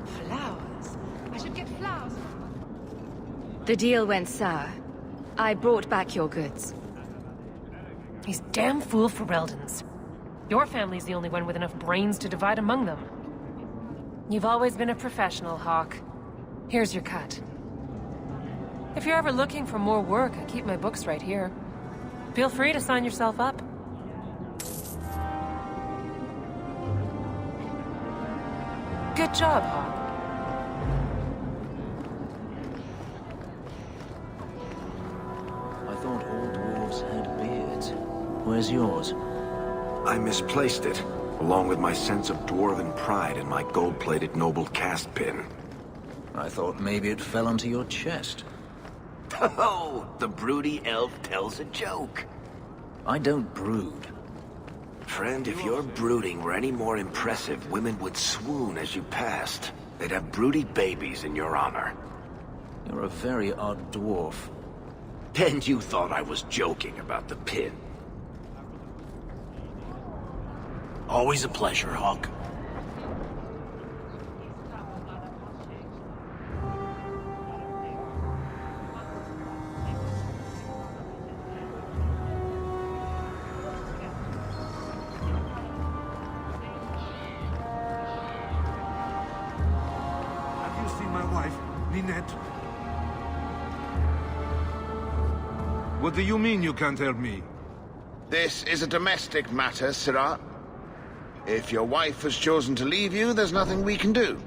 Flowers? I should get flowers. The deal went sour. I brought back your goods. These damn fool Fereldans. Your family's the only one with enough brains to divide among them. You've always been a professional, Hawk. Here's your cut. If you're ever looking for more work, I keep my books right here. Feel free to sign yourself up. Good job, Hawk. I thought all dwarves had beards. Where's yours? I misplaced it, along with my sense of dwarven pride and my gold-plated noble caste pin. I thought maybe it fell onto your chest. Oh, the broody elf tells a joke. I don't brood. Friend, if your brooding were any more impressive, women would swoon as you passed. They'd have broody babies in your honor. You're a very odd dwarf. And you thought I was joking about the pin. Always a pleasure, Hawk. Have you seen my wife, Ninette? What do you mean you can't help me? This is a domestic matter, Sirrah. If your wife has chosen to leave you, there's nothing we can do.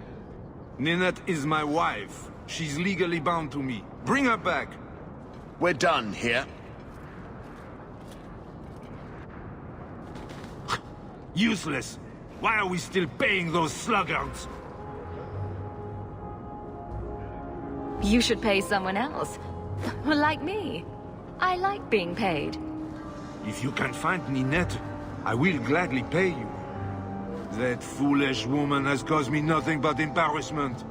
Ninette is my wife. She's legally bound to me. Bring her back. We're done here. Useless. Why are we still paying those sluggards? You should pay someone else. Like me. I like being paid. If you can find Ninette, I will gladly pay you. That foolish woman has caused me nothing but embarrassment.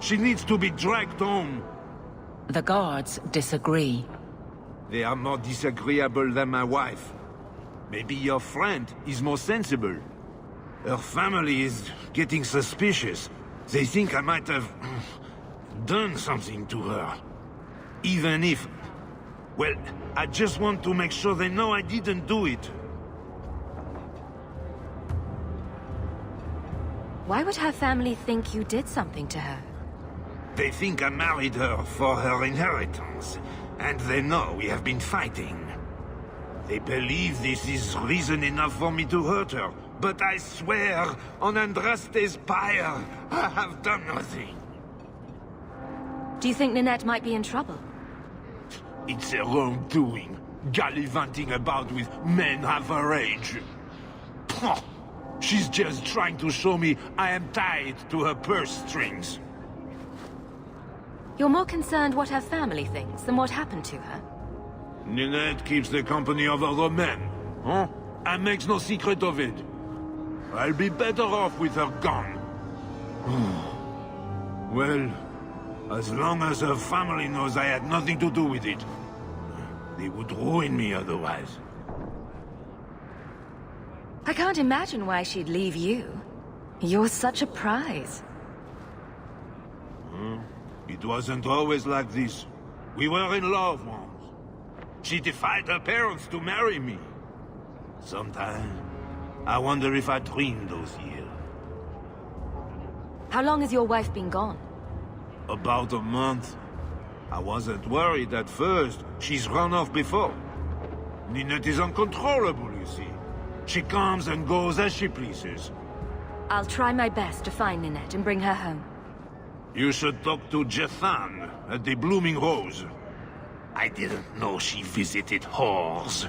She needs to be dragged home. The guards disagree. They are more disagreeable than my wife. Maybe your friend is more sensible. Her family is getting suspicious. They think I might have done something to her. Even if... Well, I just want to make sure they know I didn't do it. Why would her family think you did something to her? They think I married her for her inheritance, and they know we have been fighting. They believe this is reason enough for me to hurt her, but I swear, on Andraste's pyre, I have done nothing. Do you think Ninette might be in trouble? It's her own doing, gallivanting about with men half her age. Pah! She's just trying to show me I am tied to her purse strings. You're more concerned what her family thinks than what happened to her? Ninette keeps the company of other men, huh? And makes no secret of it. I'll be better off with her gone. Well, as long as her family knows I had nothing to do with it, they would ruin me otherwise. I can't imagine why she'd leave you. You're such a prize. It wasn't always like this. We were in love once. She defied her parents to marry me. Sometimes, I wonder if I dreamed those years. How long has your wife been gone? About a month. I wasn't worried at first. She's run off before. Ninette is uncontrollable, you see. She comes and goes as she pleases. I'll try my best to find Ninette and bring her home. You should talk to Jethan at the Blooming Rose. I didn't know she visited whores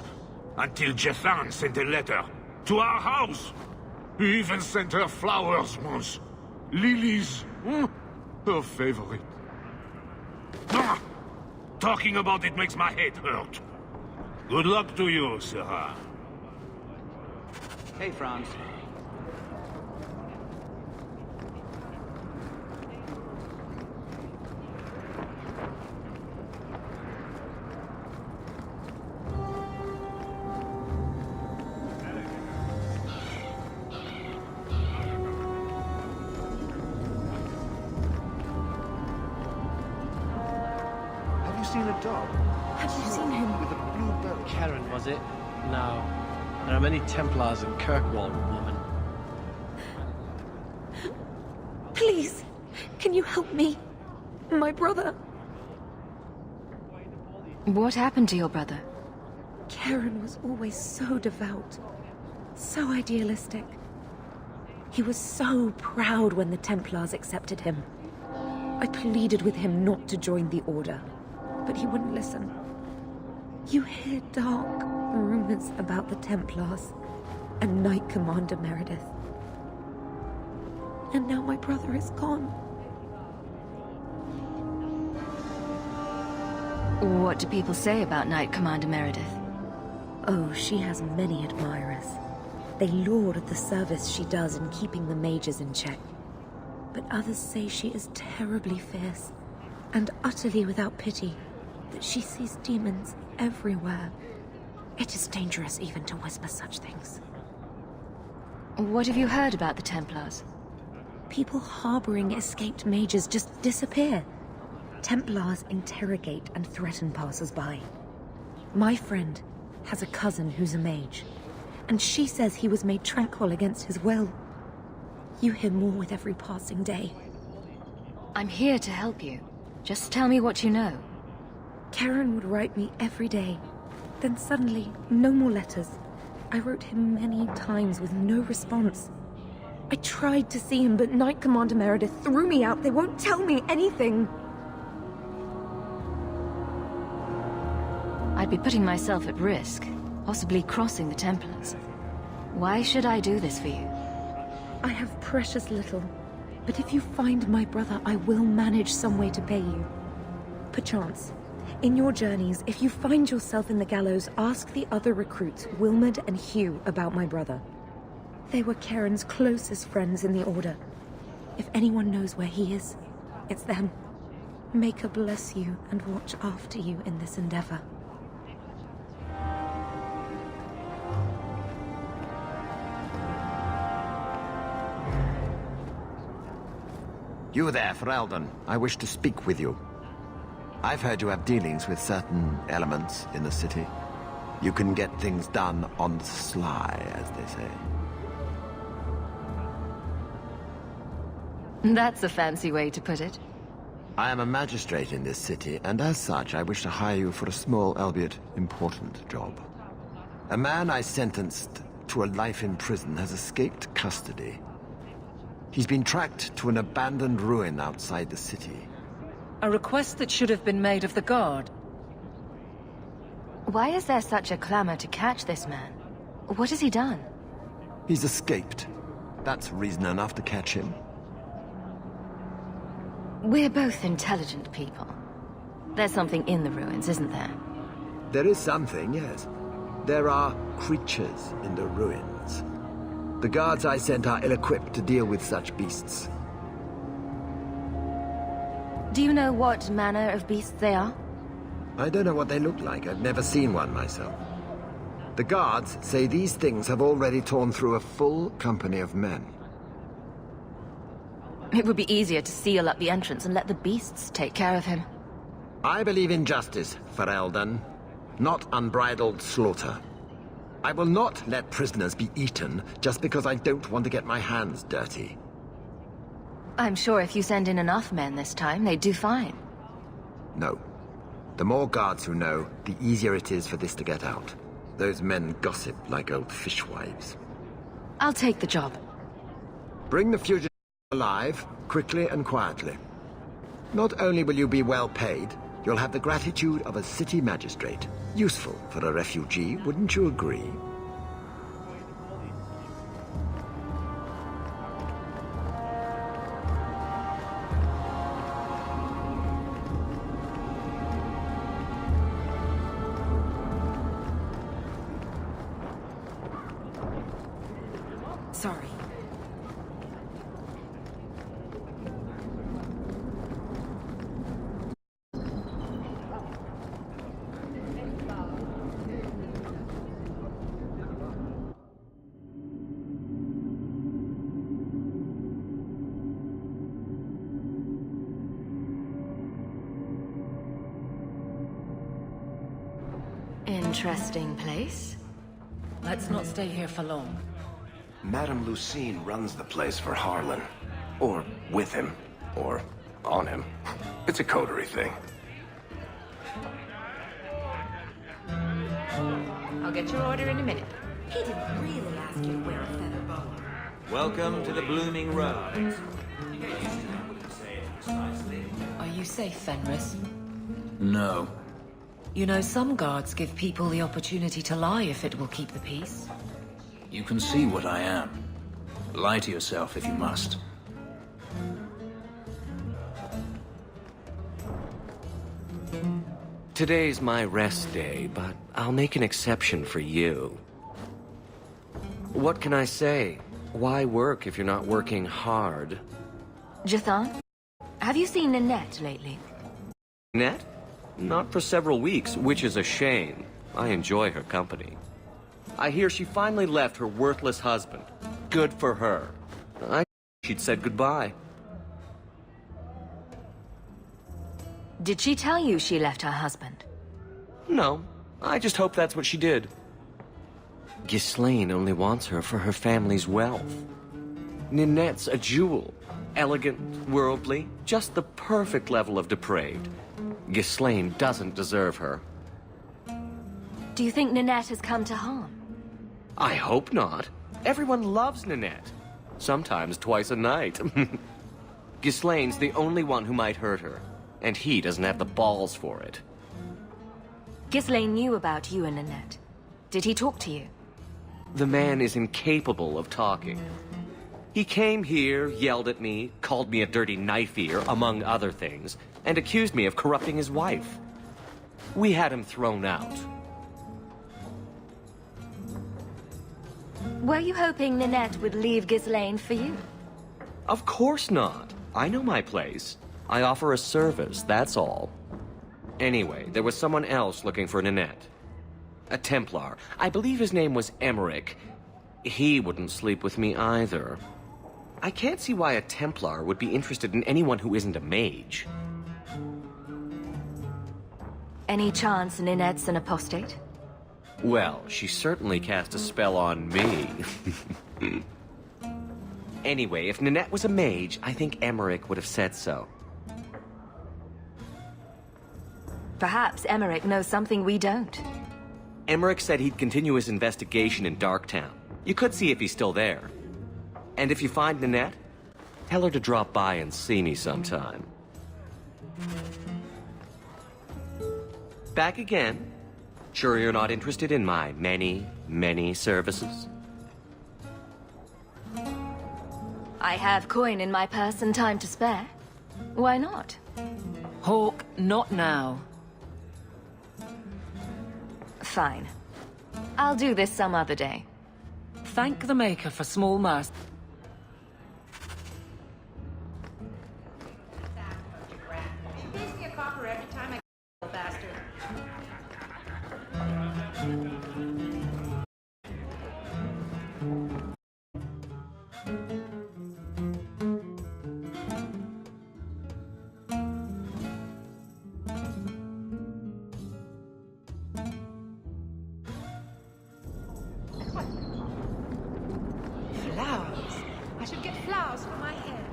until Jethan sent a letter to our house. He even sent her flowers once. Lilies. Her favorite. Talking about it makes my head hurt. Good luck to you, Sarah. Hey, Franz. you seen a dog? Have you seen him? With a blue belt. Karen, was it? No. There are many Templars in Kirkwall, woman. Please, can you help me? My brother. What happened to your brother? Karen was always so devout, so idealistic. He was so proud when the Templars accepted him. I pleaded with him not to join the Order, but he wouldn't listen. You hear dark rumors about the Templars and Knight Commander Meredith. And now my brother is gone. What do people say about Knight Commander Meredith? Oh, she has many admirers. They laud the service she does in keeping the mages in check. But others say she is terribly fierce and utterly without pity, that she sees demons everywhere. It is dangerous even to whisper such things. What have you heard about the Templars? People harboring escaped mages just disappear. Templars interrogate and threaten passers-by. My friend has a cousin who's a mage, and she says he was made tranquil against his will. You hear more with every passing day. I'm here to help you. Just tell me what you know. Karen would write me every day. Then suddenly, no more letters. I wrote him many times with no response. I tried to see him, but Knight Commander Meredith threw me out. They won't tell me anything. I'd be putting myself at risk, possibly crossing the Templars. Why should I do this for you? I have precious little, but if you find my brother, I will manage some way to pay you. Perchance, in your journeys, if you find yourself in the gallows, ask the other recruits, Wilmerd and Hugh, about my brother. They were Karen's closest friends in the Order. If anyone knows where he is, it's them. May God bless you and watch after you in this endeavor. You there, Ferelden. I wish to speak with you. I've heard you have dealings with certain elements in the city. You can get things done on the sly, as they say. That's a fancy way to put it. I am a magistrate in this city, and as such, I wish to hire you for a small, albeit important, job. A man I sentenced to a life in prison has escaped custody. He's been tracked to an abandoned ruin outside the city. A request that should have been made of the guard. Why is there such a clamor to catch this man? What has he done? He's escaped. That's reason enough to catch him. We're both intelligent people. There's something in the ruins, isn't there? There is something, yes. There are creatures in the ruins. The guards I sent are ill-equipped to deal with such beasts. Do you know what manner of beasts they are? I don't know what they look like. I've never seen one myself. The guards say these things have already torn through a full company of men. It would be easier to seal up the entrance and let the beasts take care of him. I believe in justice, Ferelden, not unbridled slaughter. I will not let prisoners be eaten just because I don't want to get my hands dirty. I'm sure if you send in enough men this time, they'd do fine. No. The more guards who know, the easier it is for this to get out. Those men gossip like old fishwives. I'll take the job. Bring the fugitive alive, quickly and quietly. Not only will you be well paid, you'll have the gratitude of a city magistrate. Useful for a refugee, wouldn't you agree? Sorry. Interesting place. Let's not stay here for long. Madame Lucine runs the place for Harlan. Or with him. Or on him. It's a coterie thing. I'll get your order in a minute. He didn't really ask you to wear a feather boa. Welcome to the Blooming Rose. Are you safe, Fenris? No. You know, some guards give people the opportunity to lie if it will keep the peace. You can see what I am. Lie to yourself if you must. Today's my rest day, but I'll make an exception for you. What can I say? Why work if you're not working hard? Jathan, have you seen Nanette lately? Net? Not for several weeks, which is a shame. I enjoy her company. I hear she finally left her worthless husband. Good for her. She'd said goodbye. Did she tell you she left her husband? No, I just hope that's what she did. Ghislaine only wants her for her family's wealth. Ninette's a jewel. Elegant, worldly, just the perfect level of depraved. Ghislaine doesn't deserve her. Do you think Nanette has come to harm? I hope not. Everyone loves Nanette. Sometimes twice a night. Ghislaine's the only one who might hurt her. And he doesn't have the balls for it. Ghislaine knew about you and Nanette. Did he talk to you? The man is incapable of talking. He came here, yelled at me, called me a dirty knife-ear, among other things, and accused me of corrupting his wife. We had him thrown out. Were you hoping Nanette would leave Ghislaine for you? Of course not. I know my place. I offer a service, that's all. Anyway, there was someone else looking for Nanette. A Templar. I believe his name was Emmerich. He wouldn't sleep with me either. I can't see why a Templar would be interested in anyone who isn't a mage. Any chance Ninette's an apostate? Well, she certainly cast a spell on me. Anyway, if Nanette was a mage, I think Emmerich would have said so. Perhaps Emmerich knows something we don't. Emmerich said he'd continue his investigation in Darktown. You could see if he's still there. And if you find Nanette, tell her to drop by and see me sometime. Back again? Sure you're not interested in my many, many services? I have coin in my purse and time to spare. Why not? Hawk, not now. Fine. I'll do this some other day. Thank the Maker for small mercy. Flowers. I should get flowers for my hair.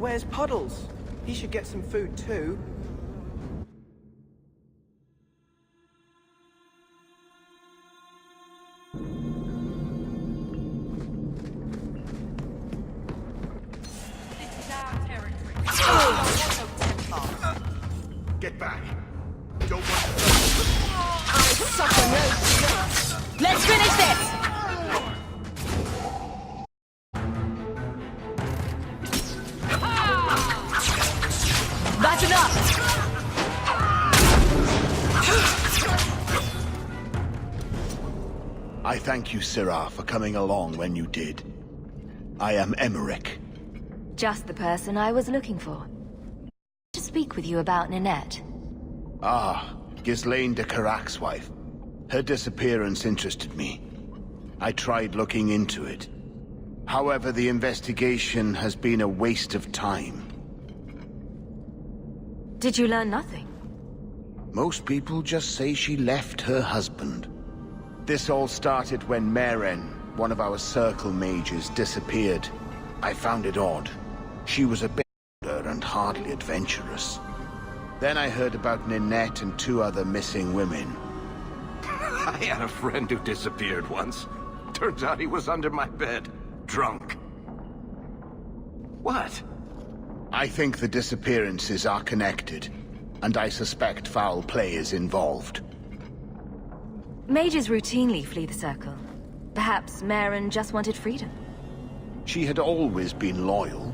Where's Puddles? He should get some food too. Get back. Don't want to... Let's finish this! That's enough! I thank you, Syrah, for coming along when you did. I am Emmerich. Just the person I was looking for. To speak with you about Ninette. Ah, Ghislaine de Carac's wife. Her disappearance interested me. I tried looking into it. However, the investigation has been a waste of time. Did you learn nothing? Most people just say she left her husband. This all started when Meren, one of our circle mages, disappeared. I found it odd. She was a bit older and hardly adventurous. Then I heard about Ninette and 2 other missing women. I had a friend who disappeared once. Turns out he was under my bed, drunk. What? I think the disappearances are connected, and I suspect foul play is involved. Mages routinely flee the Circle. Perhaps Meren just wanted freedom. She had always been loyal.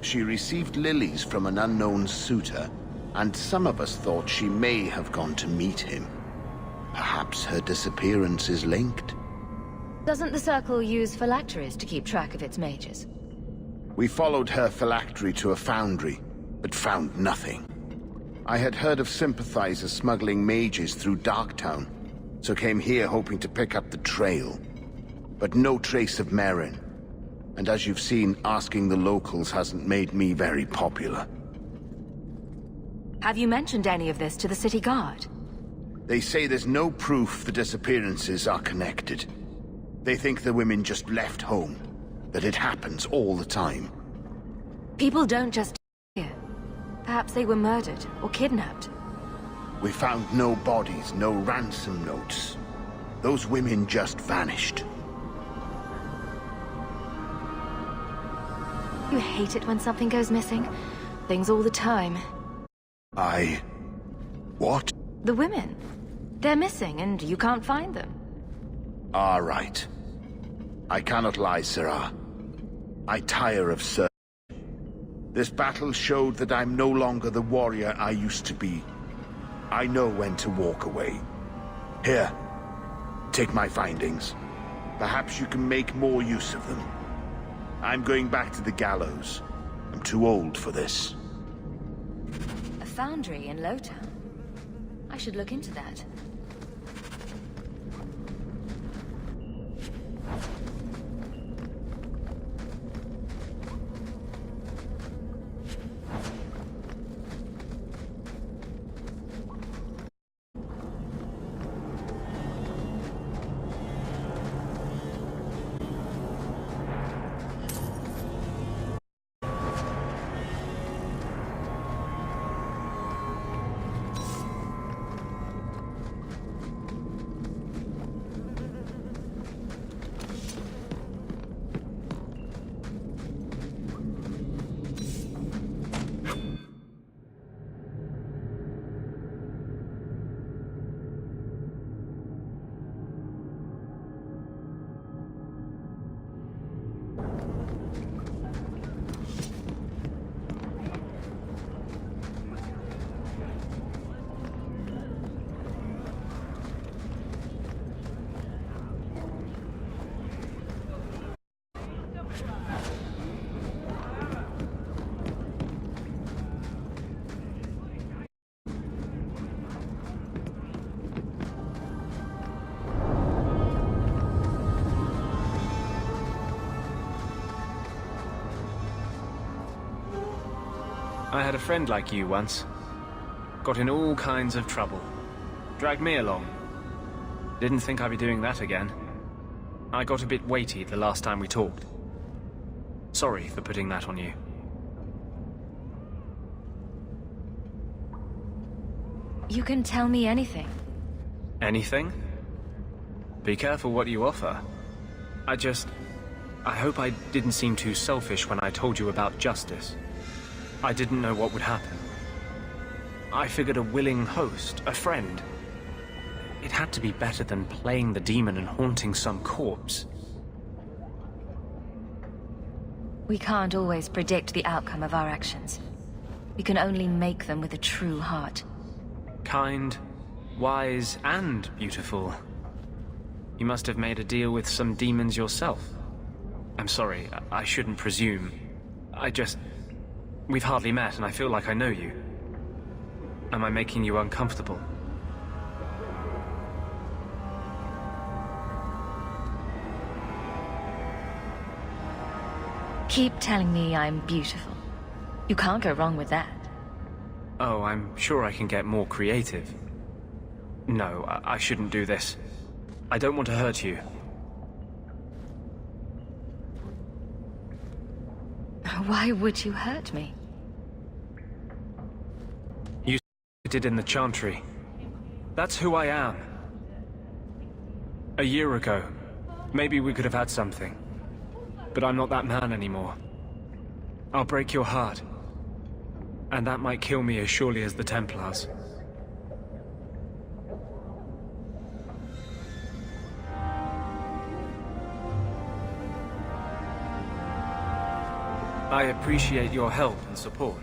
She received lilies from an unknown suitor, and some of us thought she may have gone to meet him. Perhaps her disappearance is linked. Doesn't the Circle use phylacteries to keep track of its mages? We followed her phylactery to a foundry, but found nothing. I had heard of sympathizers smuggling mages through Darktown, so came here hoping to pick up the trail. But no trace of Meren. And as you've seen, asking the locals hasn't made me very popular. Have you mentioned any of this to the city guard? They say there's no proof the disappearances are connected. They think the women just left home, that it happens all the time. People don't just disappear. Perhaps they were murdered or kidnapped. We found no bodies, no ransom notes. Those women just vanished. You hate it when something goes missing. Things all the time. What? The women. They're missing and you can't find them. All right. I cannot lie, Syrah. I tire of search. This battle showed that I'm no longer the warrior I used to be. I know when to walk away. Here, take my findings. Perhaps you can make more use of them. I'm going back to the gallows. I'm too old for this. A foundry in Lowtown. I should look into that. I had a friend like you once. Got in all kinds of trouble. Dragged me along. Didn't think I'd be doing that again. I got a bit weighty the last time we talked. Sorry for putting that on you. You can tell me anything. Anything? Be careful what you offer. I hope I didn't seem too selfish when I told you about justice. I didn't know what would happen. I figured a willing host, a friend. It had to be better than playing the demon and haunting some corpse. We can't always predict the outcome of our actions. We can only make them with a true heart. Kind, wise, and beautiful. You must have made a deal with some demons yourself. I'm sorry, I shouldn't presume. We've hardly met, and I feel like I know you. Am I making you uncomfortable? Keep telling me I'm beautiful. You can't go wrong with that. Oh, I'm sure I can get more creative. No, I shouldn't do this. I don't want to hurt you. Why would you hurt me? You did in the Chantry. That's who I am. A year ago, maybe we could have had something. But I'm not that man anymore. I'll break your heart. And that might kill me as surely as the Templars. I appreciate your help and support.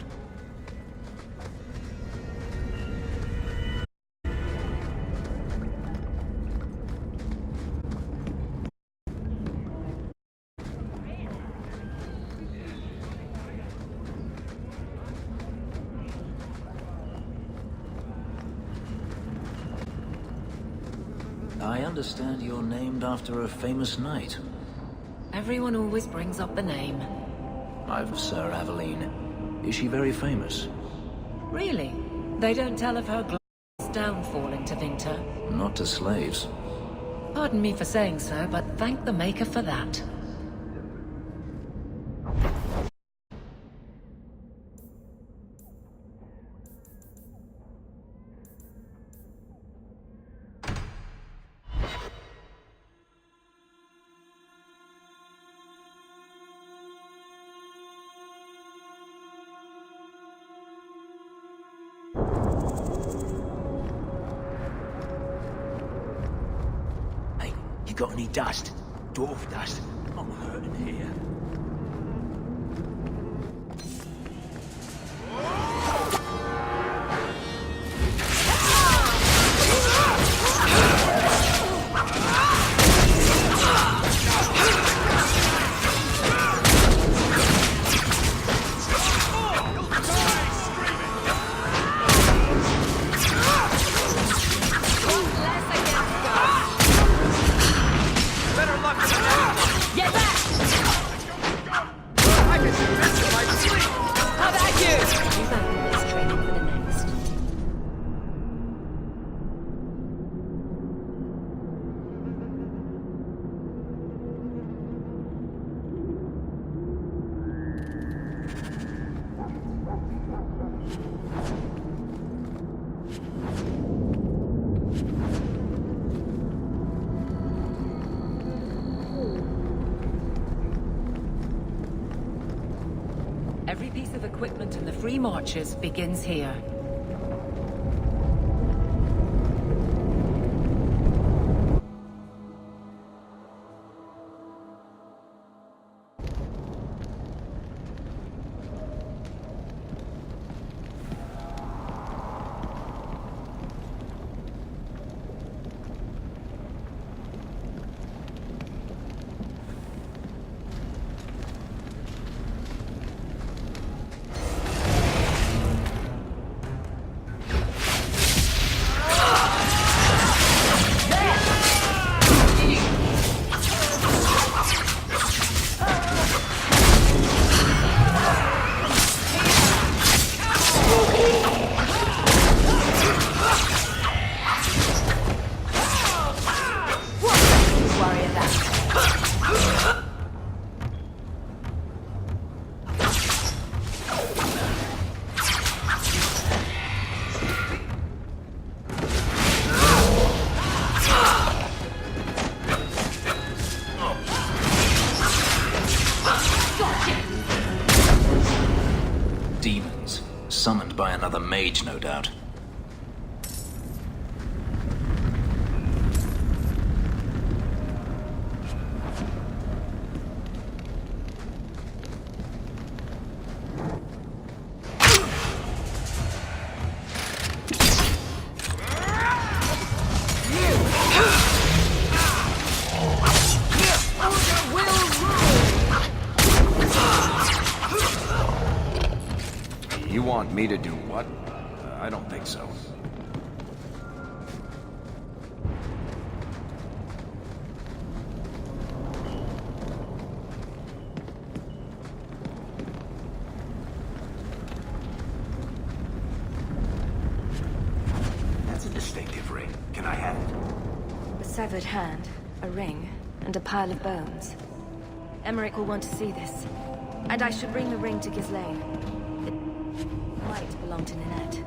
I understand you're named after a famous knight. Everyone always brings up the name. I've Sir Aveline. Is she very famous? Really? They don't tell of her glorious downfall into Winter? Not to slaves. Pardon me for saying so, but thank the Maker for that. Got any dust? Dwarf dust? I'm hurting here. Every piece of equipment in the Free Marches begins here. Summoned by another mage, no doubt. You want me to do what? I don't think so. That's a distinctive ring. Can I have it? A severed hand, a ring, and a pile of bones. Emmerich will want to see this. And I should bring the ring to Ghislaine. It might belong to Ninette.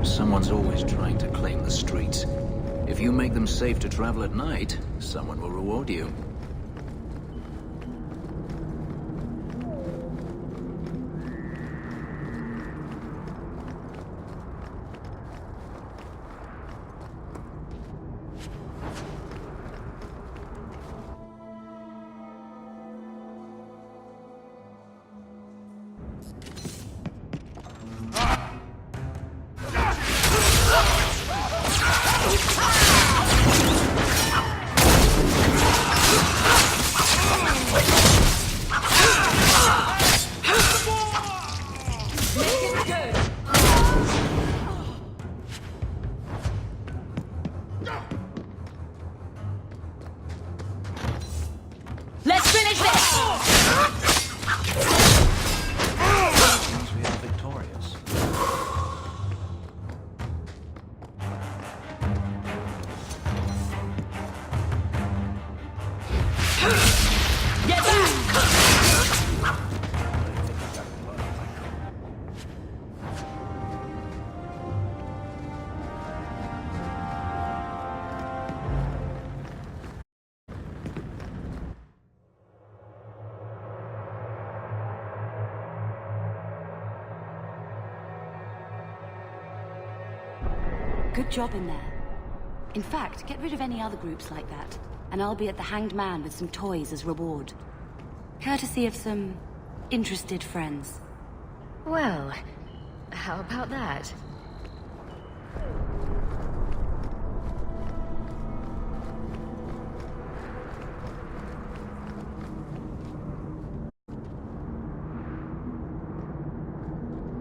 Someone's always trying to claim the streets. If you make them safe to travel at night, someone will reward you. Let's finish this! Means we are victorious. Get back! Good job in there. In fact, get rid of any other groups like that, and I'll be at the Hanged Man with some toys as reward. Courtesy of some interested friends. Well, how about that?